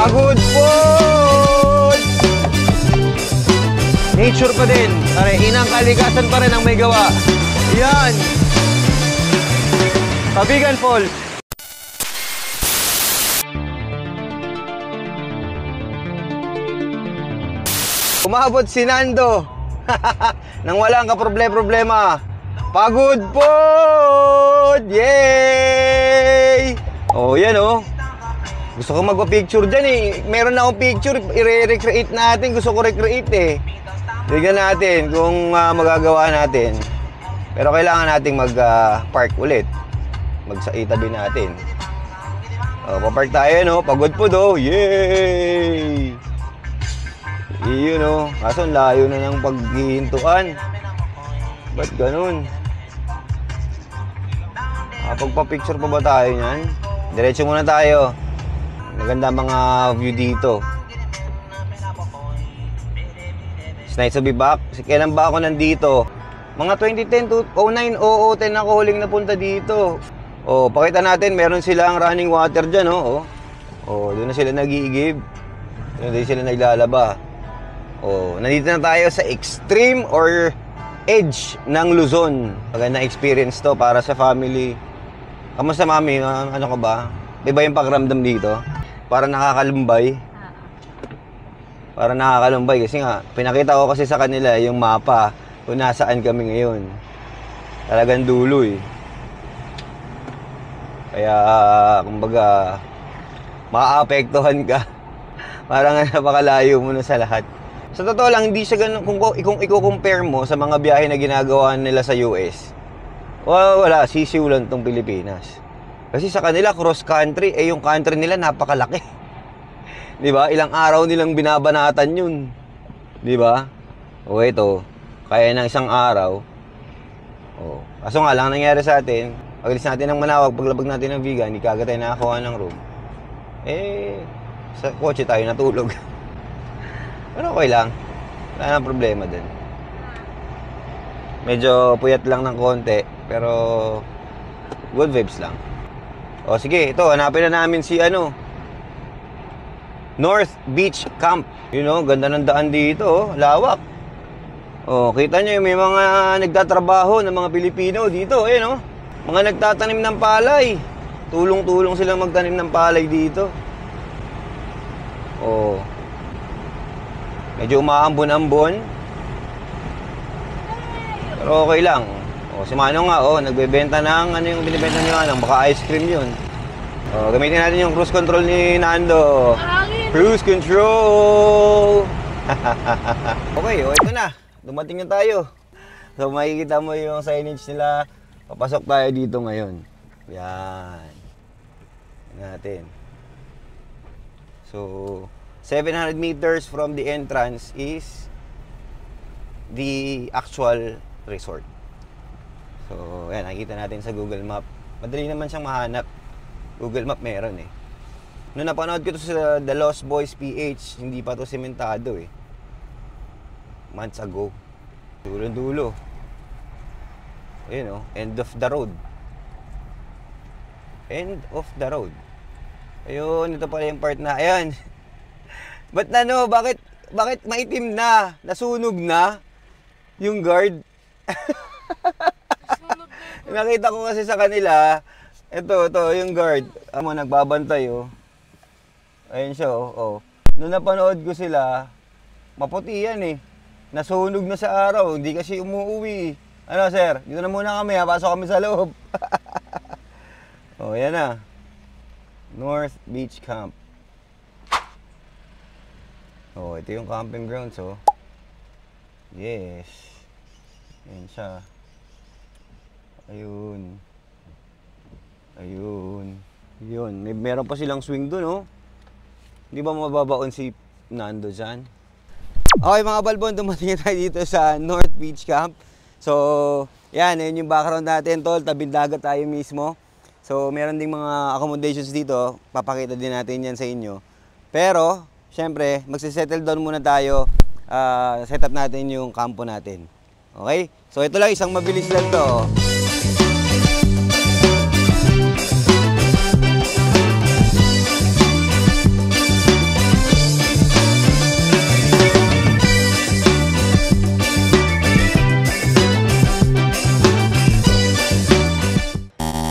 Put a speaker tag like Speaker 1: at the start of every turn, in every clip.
Speaker 1: Pagod po! Nature pa din. Pare, inang kalikasan pa rin ang may gawa. Yan! Kabigan Falls. Umabot si Nando. Nang walang kaproblema. Pagod po! Yay! Oh, yan oh. Gusto ko magpa-picture dyan eh. Meron na akong picture, i-recreate natin. Gusto ko recreate eh. Tignan natin kung magagawa natin. Pero kailangan nating mag-park ulit. Magsaitabi natin. Oh, papark tayo no. Pagod po do. Yay! Iyon no. Kaso layo na ng paghihintuan. Ba't ganun? Pagpa-picture pa ba tayo niyan? Diretso muna tayo. Maganda mga view dito. It's nice to be back. Kailan ba ako nandito? Mga 2010 to 09, 10 ako huling napunta dito. Oh, pakita natin, meron silang running water dyan, oh. Oh, doon na sila nag-iigib. Doon na sila naglalaba. Oh, nandito na tayo sa extreme or edge ng Luzon. Magandang experience to para sa family. Kamusta mami? Ano ka ba? Iba yung pakiramdam dito? Para nakakalumbay. Para nakakalumbay kasi nga, pinakita ko kasi sa kanila yung mapa kung nasaan kami ngayon. Talagang dulo eh. Kaya, kumbaga, maaapektuhan ka. Parang napakalayo mo na sa lahat. Sa totoo lang, hindi siya ganun. Kung i-compare mo sa mga biyahe na ginagawa nila sa US, wala, sisiw lang itong Pilipinas. Kasi sa kanila, cross country, yung country nila napakalaki. Di ba? Ilang araw nilang binabanatan yun. Di ba? O ito, kaya ng isang araw. O, kaso nga lang nangyari sa atin, pag-alis natin ng Manawag, paglabag natin ng Vigan, hindi kagad tayo nakakuha ng room. Sa kotse tayo natulog. Pero okay lang. Wala nang problema din. Medyo puyat lang ng konti, pero good vibes lang. O sige, ito, hanapin na namin si North Beach Camp. You know, ganda ng daan dito, oh. Lawak. Oh, kita nyo, may mga nagtatrabaho ng mga Pilipino dito, no? Mga nagtatanim ng palay. Tulong-tulong silang magtanim ng palay dito. Oh. Medyo umaambon-ambon. Pero okay lang. Oh, si Manong nga, nagbebenta ng, yung binibenta niyo, baka ice cream yun. Oh, gamitin natin yung cruise control ni Nando. Cruise control! Okay, ito na. Dumating na tayo. So, makikita mo yung signage nila. Papasok tayo dito ngayon. Yan. Natin. So, 700 meters from the entrance is the actual resort. So, yan, nakikita natin sa Google Map. Madali naman siyang mahanap. Google Map meron eh. Noong napanood ko to sa The Lost Boys PH, hindi pa to sementado eh. Months ago. Dulo-dulo. Ayun end of the road. End of the road. Ayun, ito pala yung part na, ayun. Ba't bakit maitim na? Nasunog na? Yung guard? Nakita ko kasi sa kanila, ito, yung guard. Nagbabantay, Ayun siya, Noong napanood ko sila, maputi yan eh. Nasunog na sa araw, hindi kasi umuwi. Ano sir, dito na muna kami pasok kami sa loob. Yan na. North Beach Camp. Ito yung camping grounds, Yes. Ayan siya. Ayun. Meron pa silang swing dun, Hindi ba mababaon si Nando dyan? Okay mga balbon, dumating tayo dito sa North Beach Camp. So, yun yung background natin, tol. Tabing dagat tayo mismo. So, meron ding mga accommodations dito. Papakita din natin yan sa inyo. Pero, syempre, magsisettle down muna tayo. Set up natin yung kampo natin. Okay? So, ito lang, isang mabilis lang to.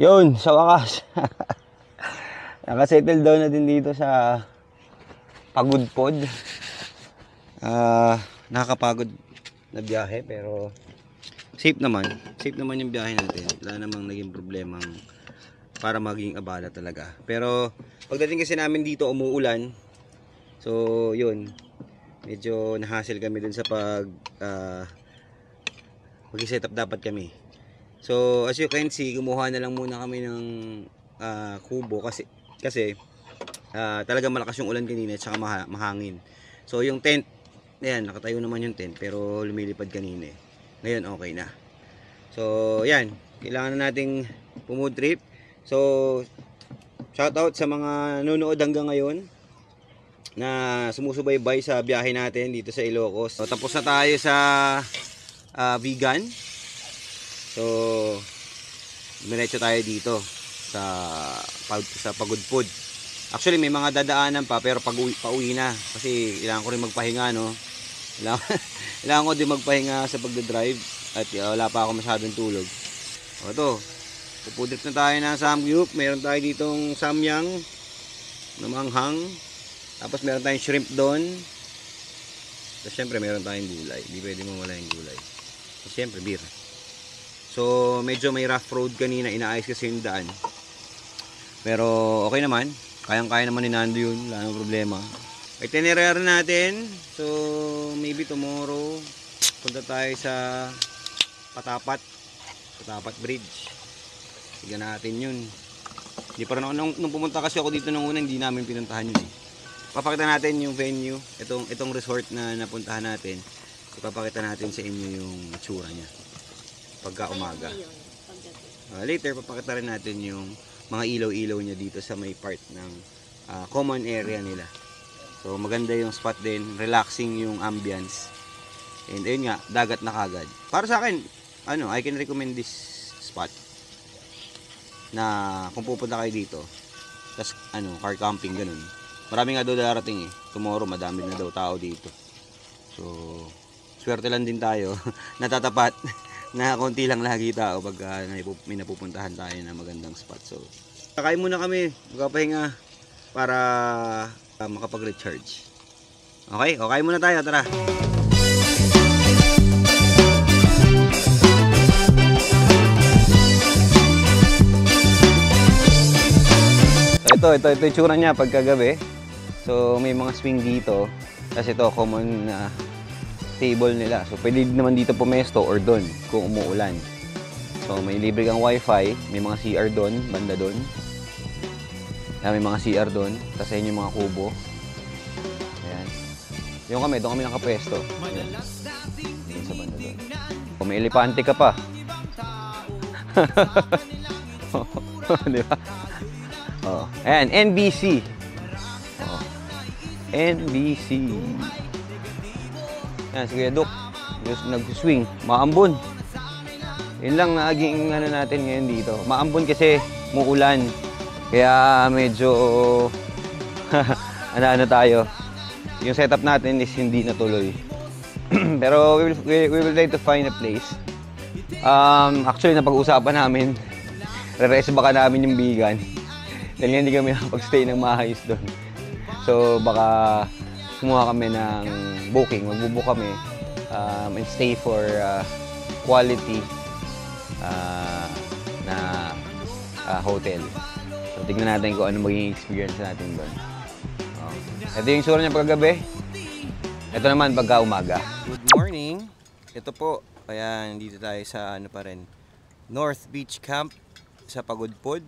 Speaker 1: Yun, sa wakas. Nakasettle down na din dito sa Pagudpod. Nakakapagod na biyahe pero safe naman. Safe naman yung biyahe natin. Wala namang naging problemang para maging abala talaga. Pero pagdating kasi namin dito umuulan. So yun, medyo nahassle kami dun sa mag-set up dapat kami. So as you can see, kumuha na lang muna kami ng kubo kasi talagang malakas yung ulan kanina at saka mahangin. So yung tent, ayan, nakatayo naman yung tent pero lumilipad kanina. Ngayon okay na. So yan, kailangan na nating pumood trip. So shout out sa mga nanonood hanggang ngayon na sumusubaybay sa biyahe natin dito sa Ilocos. So, tapos na tayo sa vegan. So diretso tayo dito sa Pagudpod. Actually may mga dadaanan pa pero pauwi na kasi kailangan ko rin magpahinga, no. Kailangan ko din magpahinga sa pagdadrive at wala pa ako masyadong tulog. O ito, pupudrip na tayo ng samgyup. Meron tayo ditong samyang na manghang. Tapos meron tayong shrimp doon. Tapos syempre meron tayong gulay. Hindi pwede mawala yung gulay. Tapos syempre beer. So medyo may rough road kanina, inaayos kasi yung daan. Pero okay naman, kayang-kaya naman ni Nando yun, wala nang problema. Itinerary natin, so maybe tomorrow punta tayo sa Patapat Bridge. Tignan natin yun. Hindi pa rin ako, nung pumunta kasi ako dito nung una, hindi namin pinuntahan yun eh. Papakita natin yung venue, itong resort na napuntahan natin. Ipapakita natin sa inyo yung itsura niya pagka umaga. Later papakita rin natin yung mga ilaw-ilaw niya dito sa may part ng common area nila. So maganda yung spot din, relaxing yung ambience. And ayun nga, dagat na kagad. Para sa akin, I can recommend this spot. Na kung pupunta kayo dito, tas car camping ganun. Marami nga daw darating eh. Tomorrow madami na daw tao dito. So swerte lang din tayo natatapat na konti lang lagi tao pag may napupuntahan tayo na magandang spot. So kakain muna kami, magpapahinga para makapag-recharge. Okay, kain muna tayo, tara. So ito yung tsura niya pagkagabi. So may mga swing dito. Kasi ito common na table nila. So pwede naman dito pumesto or doon kung umuulan. So may libre kang wifi, may mga CR doon, banda doon. May mga CR doon, tapos ayun yung mga kubo. Ayan. Yung doon kami nakapwesto. Ayan. Doon sa banda doon. Kung may elepante ka pa. Di ba? Oh. Ayan, NBC. Oh. NBC. Ayan, si Kuya Duk. Nag-swing. Maambon. Yun lang naging natin ngayon dito. Maambon kasi muulan. Kaya medyo ano tayo. Yung setup natin is hindi natuloy. Pero we will try to find a place. Actually napag-usapan namin, re-rest baka namin yung vegan. Dahil hindi kami nakapag-stay ng maayos doon. So baka kumuha kami ng booking, magbubook kami and stay for quality na hotel. So tignan natin kung ano magiging experience natin doon. Ito yung sura niya paggabi. Ito naman pagka umaga. Good morning. Ito po, kaya dito tayo sa pa rin, North Beach Camp sa Pagudpod.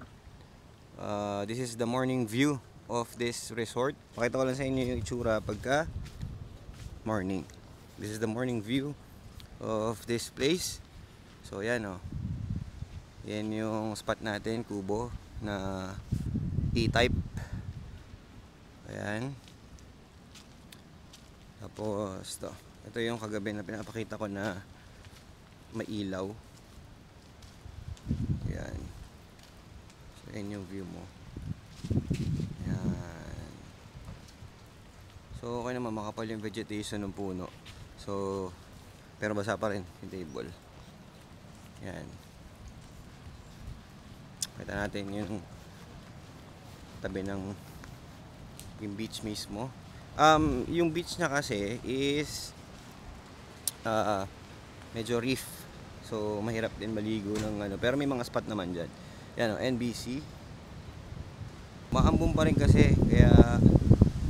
Speaker 1: This is the morning view of this resort. Pakita ko lang sa inyo yung itsura pagka morning. This is the morning view of this place. So yan o. Yan yung spot natin, kubo na E-type. Ayan. Tapos ito yung kagabi na pinapakita ko na mailaw. Ayan. So yan yung view mo. Ayan. So okay naman, makapal yung vegetation ng puno. So pero basa pa rin yung table. Ayan. Kita natin yung tabi ng yung beach mismo. Yung beach na kasi is medyo reef. So mahirap din maligo ng ano, pero may mga spot naman diyan. Yan oh, NBC. Maambon pa rin kasi kaya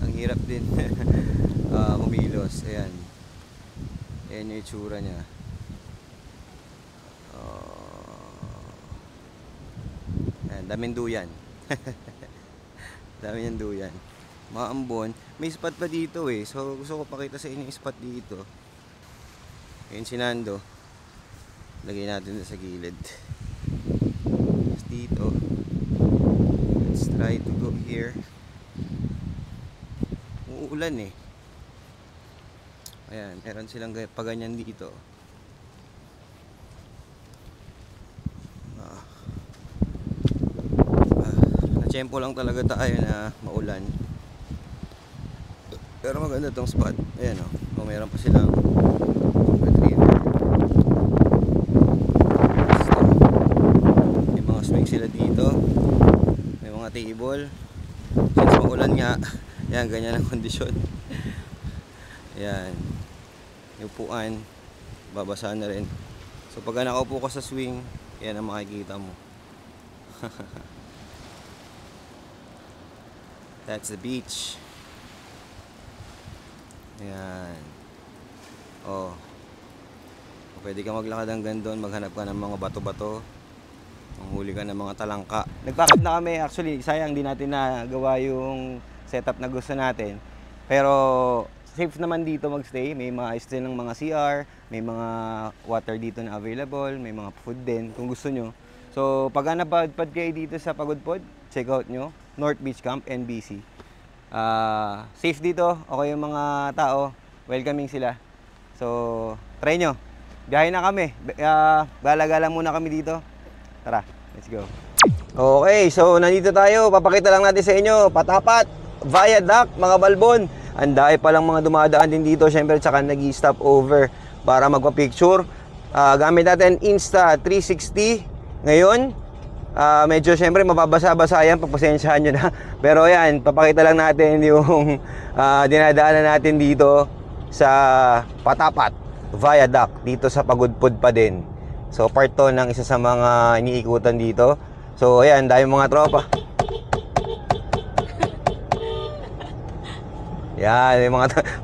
Speaker 1: ang hirap din kumilos. Ayan. Ayan yung itsura niya. Ayan, daming duyan. Daming duyan. Maambon. May spot pa dito eh. So gusto ko pakita sa inyo yung spot dito. Ayun si Nando. Lagay natin sa gilid. Just dito. Let's try to go here. Uulan eh. Ayan, meron silang paganyan dito. Na-tempo lang talaga tayo na maulan. Pero maganda tong spot. Ayan o. Oh, meron pa silang retriever. May mga swing sila dito. May mga table. Since maulan nga, ayan, ganyan ang kondisyon. Ayan. Yung upuan, babasa na rin. So pag nakaupo ka sa swing, yan ang makikita mo. That's the beach. Ayan. Oh. Pwede ka maglakad hanggang doon, maghanap ka ng mga bato-bato. Manghuli ka ng mga talangka. Nagpack up na kami. Actually, sayang di natin nagawa yung setup na gusto natin. Pero safe naman dito magstay. May mga stay ng mga CR, may mga water dito na available, may mga food din kung gusto nyo. So pag napadpad kayo dito sa Pagudpod, check out nyo North Beach Camp, NBC. Safe dito, okay yung mga tao, welcoming sila. So try nyo. Biyahe na kami. Gala-gala muna kami dito. Tara, let's go. Okay, so nandito tayo. Papakita lang natin sa inyo, Patapat Viaduct, mga balbon. Anday pa lang mga dumadaan din dito, syempre, tsaka nag-stop over para magpa-picture. Gamit natin Insta360 ngayon. Medyo syempre mababasa-basa yan, pagpasensyahan nyo na. Pero yan, papakita lang natin yung dinadaanan natin dito sa Patapat Viaduct, dito sa Pagudpod pa din. So part to ng isa sa mga iniikutan dito. So ayan, dahil mga tropa. Yan,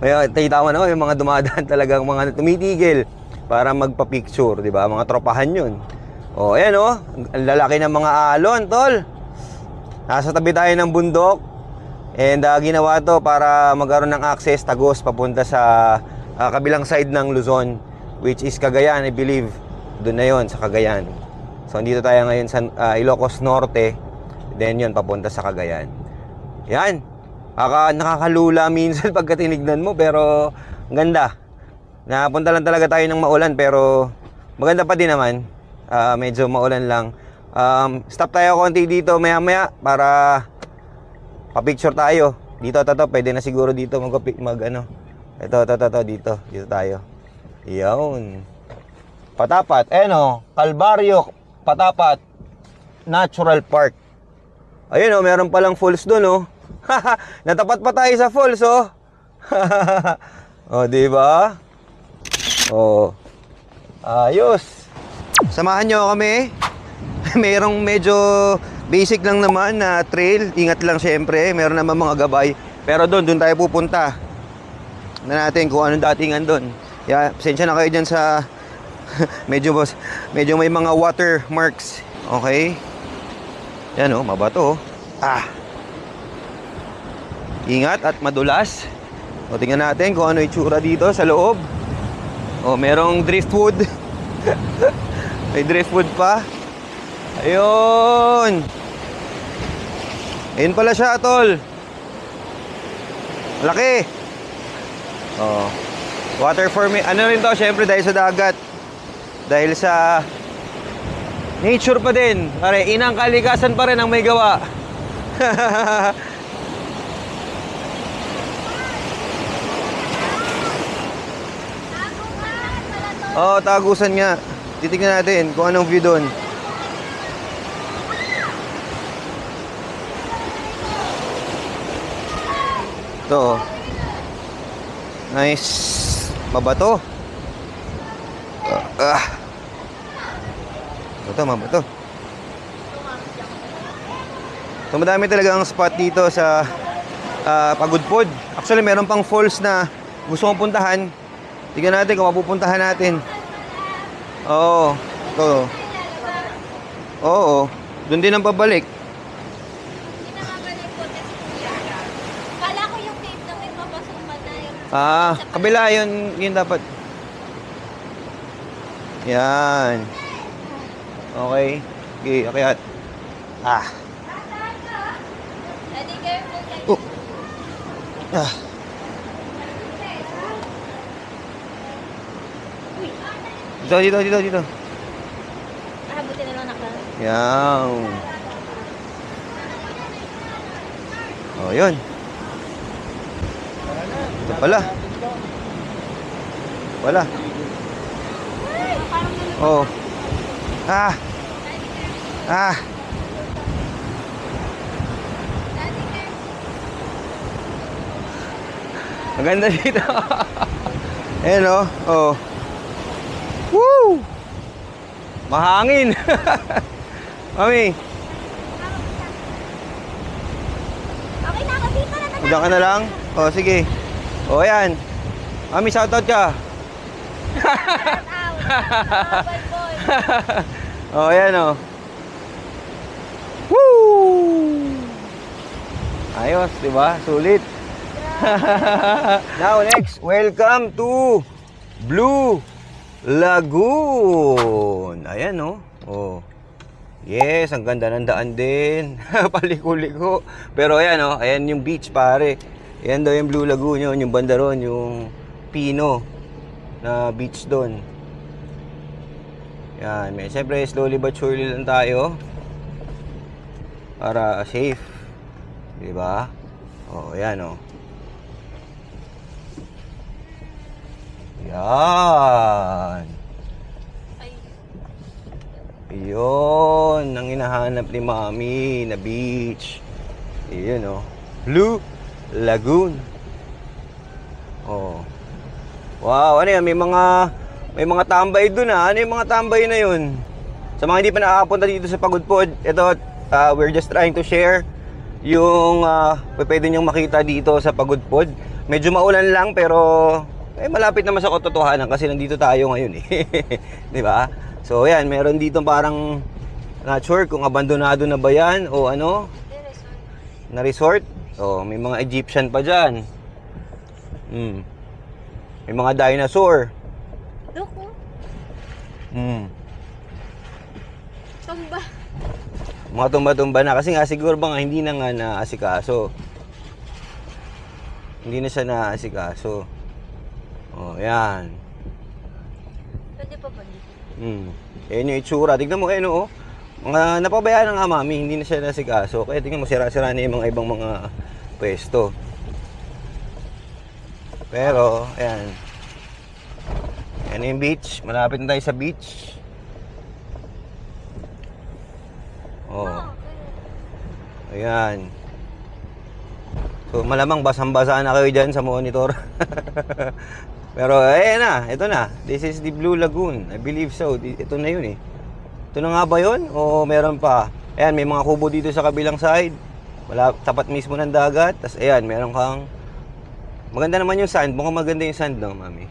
Speaker 1: may kita mo na, yung mga dumadaan talagang mga tumitigil para magpa-picture, di ba? Mga tropahan yun. O, ayan o, ang lalaki ng mga alon, tol. Nasa tabi tayo ng bundok. And ginawa to para magkaroon ng access tagos papunta sa kabilang side ng Luzon, which is Cagayan, I believe. Doon na yon sa Cagayan. So, dito tayo ngayon sa Ilocos Norte. Then yun, papunta sa Cagayan. Yan. Nakakalula minsan pagka tinignan mo, pero ganda. Napunta lang talaga tayo ng maulan, pero maganda pa din naman. Medyo maulan lang. Stop tayo konti dito maya-maya para pa-picture tayo. Dito, pwede na siguro dito mag-ano. Ito, dito tayo. Iyon. Patapat, Calvario, Patapat Natural Park. Ayun meron palang falls doon Natapat pa tayo sa falls di ba? Ayos. Samahan nyo kami. Merong medyo basic lang naman na trail. Ingat lang syempre, meron naman mga gabay. Pero doon tayo pupunta. Na natin kung anong datingan doon. Pasensya na kayo dyan sa medyo may mga watermarks. Okay. Yan mabato. Ingat at madulas. Tingnan natin kung ano itsura dito sa loob. Merong driftwood. May driftwood pa. Ayun. Ayun pala siya, tol. Malaki. Water forming. Ano rin to, syempre dahil sa dagat. Dahil sa nature pa din. Pare, inang kalikasan pa rin ang may gawa. Tagusan nga. Titignan natin kung anong view doon. Ito. Nice. Mabato. Mabato. So, madami talaga ang spot dito sa Pagudpod. Actually, meron pang falls na gusto kong puntahan. Tignan natin kung mapupuntahan natin. Oo. Ito. Oo. Doon din ang pabalik.
Speaker 2: Kala ko yung tape na may mapasok pa na yun.
Speaker 1: Kabila yun. Yun dapat. Yan. Okay. Okay, akyat.
Speaker 2: Daddy, careful kayo.
Speaker 1: Dito.
Speaker 2: Buti na lang nakala.
Speaker 1: Yan. Oh, yun. Ito pala. Oh. Maganda dito. Ayan o. Oh. Woo! Mahangin. Mami.
Speaker 2: Okay na ako dito na.
Speaker 1: Diyan ka na lang? Oh, sige. Oh, ayan. Mami, shoutout ka.
Speaker 2: Bye boy.
Speaker 1: Oh, ayan o. Woo! Ayos, diba? Sulit. Now, next, welcome to Blue Lagoon. Ayan, no? Oh. Yes, ang ganda ng daan din. Paliko-liko. Pero ayan, no? Ayan yung beach, pare. Ayan daw yung Blue Lagoon yun. Yung banda ron, yung Pino na beach doon. Yan. Siyempre, slowly but surely lang tayo. Para safe. Diba? Oh, ayan, oh. Yan. Yun, ang hinahanap ni Mami na beach. Yun, oh. Blue Lagoon. Oh. Wow, ano yan? May mga tambay dun, ah. Ano yung mga tambay na yun? Sa mga hindi pa nakakapunta dito sa Pagudpod, ito, we're just trying to share yung pwede nyong makita dito sa Pagudpod. Medyo maulan lang, pero malapit naman sa katotohanan kasi nandito tayo ngayon eh. 'Di ba? So ayan, meron dito parang not sure kung abandonado na ba yan o ano? Na resort. Oh, may mga Egyptian pa diyan. May mga dinosaur.
Speaker 2: Loko. Tumba.
Speaker 1: Mga tumba-tumba na kasi nga siguro ba nga hindi na nga naasikaso. Hindi na siya naasikaso. Oh, yan.
Speaker 2: Pwede pa ba dito?
Speaker 1: Ayan yung itsura. Tignan mo, oh. Mga napabayaan na nga, Mami. Hindi na siya nasikaso. Kaya tignan mo, sira-sira na yung mga ibang mga pwesto. Pero, ayan. Ayan yung beach. Malapit na tayo sa beach. Oh. Ayan. So, malamang basang-basa na kayo dyan sa monitor. Pero, ayan na. Ito na. This is the Blue Lagoon. I believe so. Ito na yun eh. Ito na nga ba yun? O meron pa? Ayan, may mga kubo dito sa kabilang side. Tapat mismo ng dagat. Tapos, ayan, meron kang... Maganda naman yung sand. Mukhang maganda yung sand, no, Mami?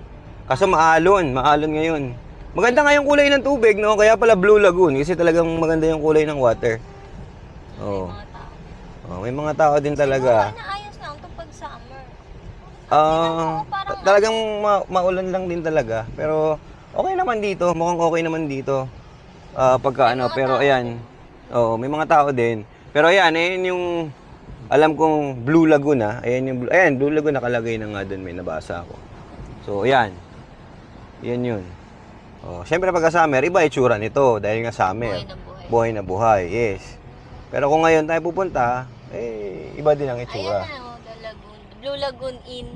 Speaker 1: Kaso maalon. Maalon ngayon. Maganda nga yung kulay ng tubig, no? Kaya pala Blue Lagoon. Kasi talagang maganda yung kulay ng water. Oh. May mga tao din talaga.
Speaker 2: Naayos lang ito pag summer.
Speaker 1: Talagang maulan lang din talaga. Pero okay naman dito. Mukhang okay naman dito. Pagka ano, pero ayan. Oh, may mga tao din. Pero ayan, ayan yung alam kong Blue Lagoon, ah. Ayan, Blue Lagoon nakalagay na nga doon, may nabasa ako. So, ayan. Yan yun. Oh, syempre pagka summer, iba itsura nito dahil nga summer. Buhay na buhay, yes. Pero kung ngayon tayo pupunta, iba din ang itsura.
Speaker 2: Ayan na, the Lagoon. Blue Lagoon Inn.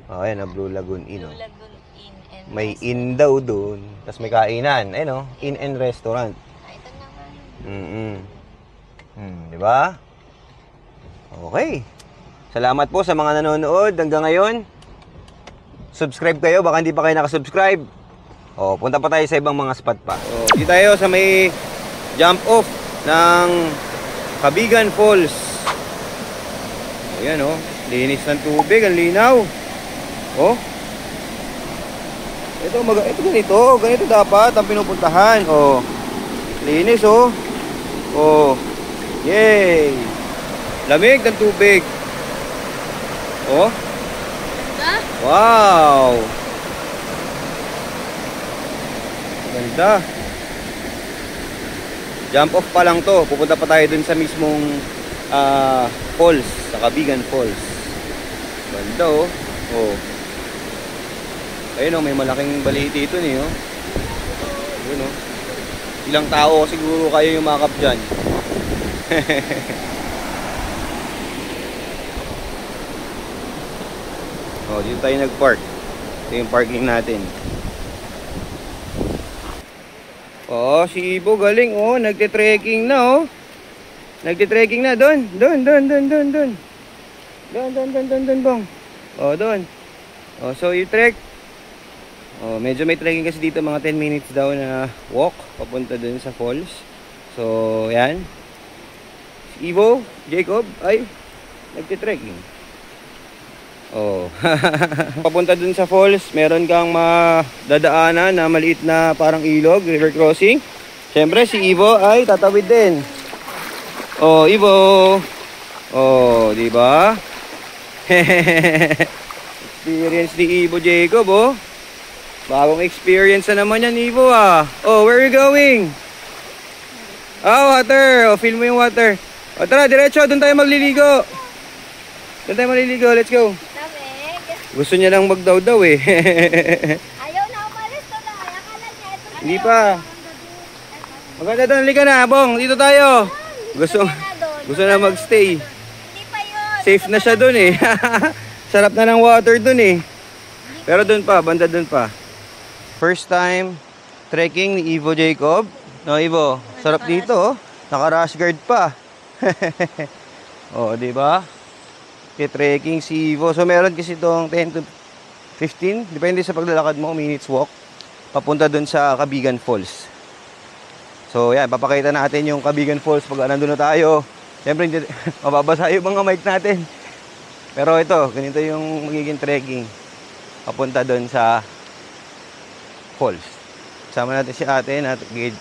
Speaker 1: Oh, ayan na, Blue Lagoon Inn.
Speaker 2: Blue Lagoon Inn and
Speaker 1: May
Speaker 2: restaurant.
Speaker 1: inn daw doon. Tapos may kainan. Ayun, no? Inn and restaurant.
Speaker 2: Ito naman.
Speaker 1: Di ba? Okay. Salamat po sa mga nanonood hanggang ngayon. Subscribe kayo, baka hindi pa kayo nakasubscribe. O, punta pa tayo sa ibang mga spot pa. O, dito tayo sa may jump off ng Cabigan Falls. Ayan o, linis ng tubig, ang linaw. O, ito ganito dapat ang pinupuntahan. O, linis o. O, yay! Lamig ng tubig. O, wow! Ganda. Jump off pa lang to. Pupunta pa tayo dun sa mismong falls, sa Cabigan Falls. Ganda oh. Oh. Ayun oh, may malaking baliti ito niyo. Ayun oh. Ilang tao siguro kayo yung makap dyan. Oh, dito tayo nag-park. Ito yung parking natin. Oh, si Ibo galing oh, nagte-trekking na oh. Nagte-trekking na doon. Doon bong. Oh, doon. Oh, so you trek. Oh, medyo may trekking kasi dito, mga 10 minutes daw na walk papunta doon sa falls. So, yan. Si Ibo, Jacob ay nagte-trekking. Oh. Papunta dun sa falls, meron kang madadaanan na maliit na parang ilog, river crossing. Siyempre si Ivo ay tatawid din. Oh, Ivo. Oh, di ba? Experience ni Ivo Jacob, oh. Bagong experience na naman yan, Ivo, ah. Oh, where are you going? Oh, water. Oh, feel mo yung water. O, tara, diretso. Doon tayo magliligo. Doon tayo magliligo. Let's go. Gusto niya lang magdaw-daw eh.
Speaker 2: Ayaw na umalis to na. Akala niya ito.
Speaker 1: Hindi pa. Maganda doon. Halika na, Bong. Dito tayo. Gusto na magstay.
Speaker 2: Hindi pa yun.
Speaker 1: Safe na siya doon eh. Sarap na ng water doon eh. Pero doon pa. Banda doon pa. First time trekking ni Ivo Jacob. No, Ivo? Sarap dito oh. Naka-rash guard pa. Oh, di ba? Trekking si Ivo. So meron kasi itong 10 to 15, depende sa paglalakad mo, minutes walk, papunta dun sa Cabigan Falls. So yan, papakita natin yung Cabigan Falls pag nandun na tayo. Siyempre, mababasa yung mga mic natin. Pero ito, ganito yung magiging trekking papunta dun sa falls. Sama natin si ate,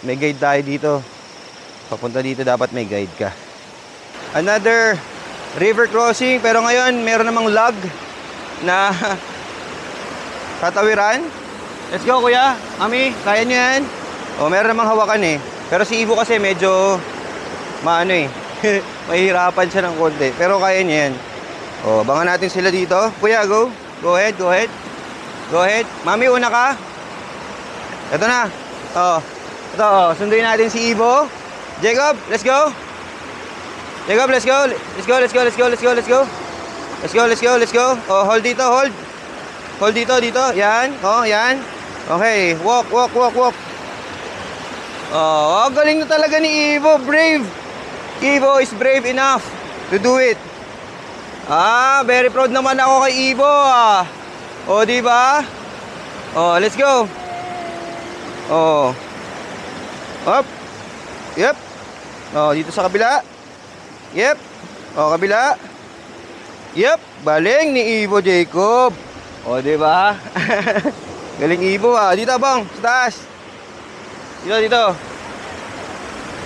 Speaker 1: may guide tayo dito. Papunta dito dapat may guide ka. Another river crossing, pero ngayon meron namang log na tatawiran. Let's go kuya, mami, kaya nyo yan? O, meron namang hawakan eh. Pero si Ivo kasi medyo maano eh mahihirapan siya ng konti, pero kaya niya yan. O, abangan natin sila dito. Kuya, go ahead, go ahead. Mami, una ka. Ito na. Ito, sunduin natin si Ivo. Jacob, let's go. Jacob, let's go. Let's go. Oh, hold dito, hold. Hold dito. Yan. Oh, yan. Okay, walk. Oh, galing na talaga ni Ivo. Brave. Ivo is brave enough to do it. Very proud naman ako kay Ivo. Oh, di ba? Oh, let's go. Oh. Up. Yep. Oh, dito sa kabila. Yep. Oh, kabila. Yep. Galing ni Ivo Jacob. Oh, di ba? Galing Ivo Dito bang, sa taas. Dito.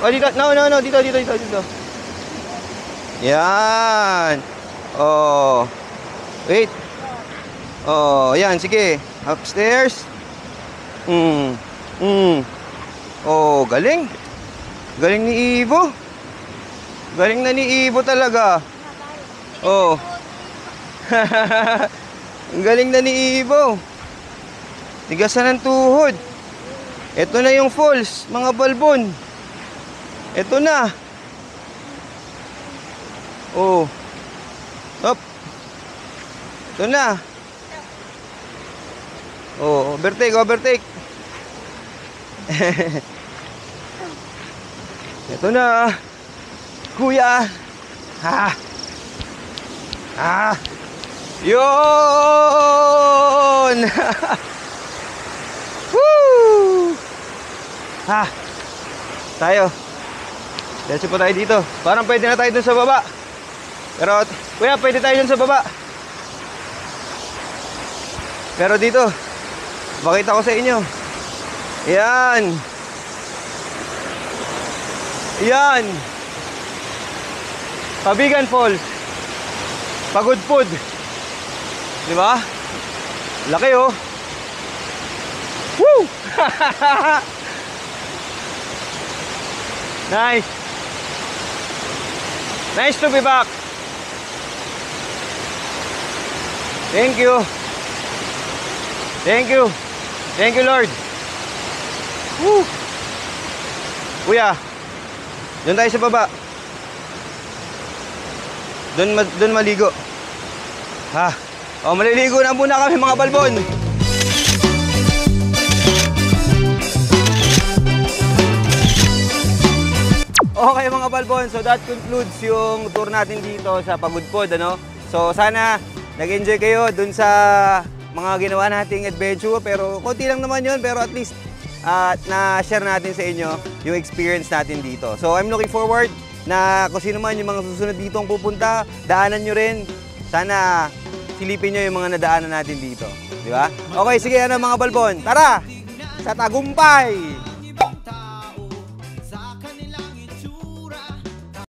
Speaker 1: Oh, dito. No. Dito. Yan. Oh. Wait. Oh, yan, sige. Upstairs. Oh, galing. Galing ni Ivo. Galing na ni Ivo talaga. Oh. Ang galing na ni Ivo. Tigasan ng tuhod. Ito na yung falls, mga balbon. Ito na. Oh. Up. Ito na. Oh, overtake. Ito na. Kuya. Ah! Yun! Woo! Ha! Tayo. Diretso po tayo dito. Parang pwede na tayo dun sa baba. Pero, kuya, pwede tayo dun sa baba. Pero dito, pakita ko sa inyo. Yan. Yan. Pabigan Falls. Pagudpud. Di ba? Laki oh. Woo! Nice. Nice to be back. Thank you. Thank you. Thank you, Lord. Woo! Kuya, doon tayo sa baba. Doon maligo. Ha? O, maliligo na muna kami mga balbon. Okay mga balbon, so that concludes yung tour natin dito sa Pagudpud, ano? So sana nag-enjoy kayo dun sa mga ginawa nating adventure, pero konti lang naman yun, pero at least na-share natin sa inyo yung experience natin dito. So I'm looking forward na kung sino man yung mga susunod dito ang pupunta, daanan nyo rin. Sana silipin nyo yung mga nadaanan natin dito. Di ba? Okay, sige, ano mga balbon, tara! Sa tagumpay!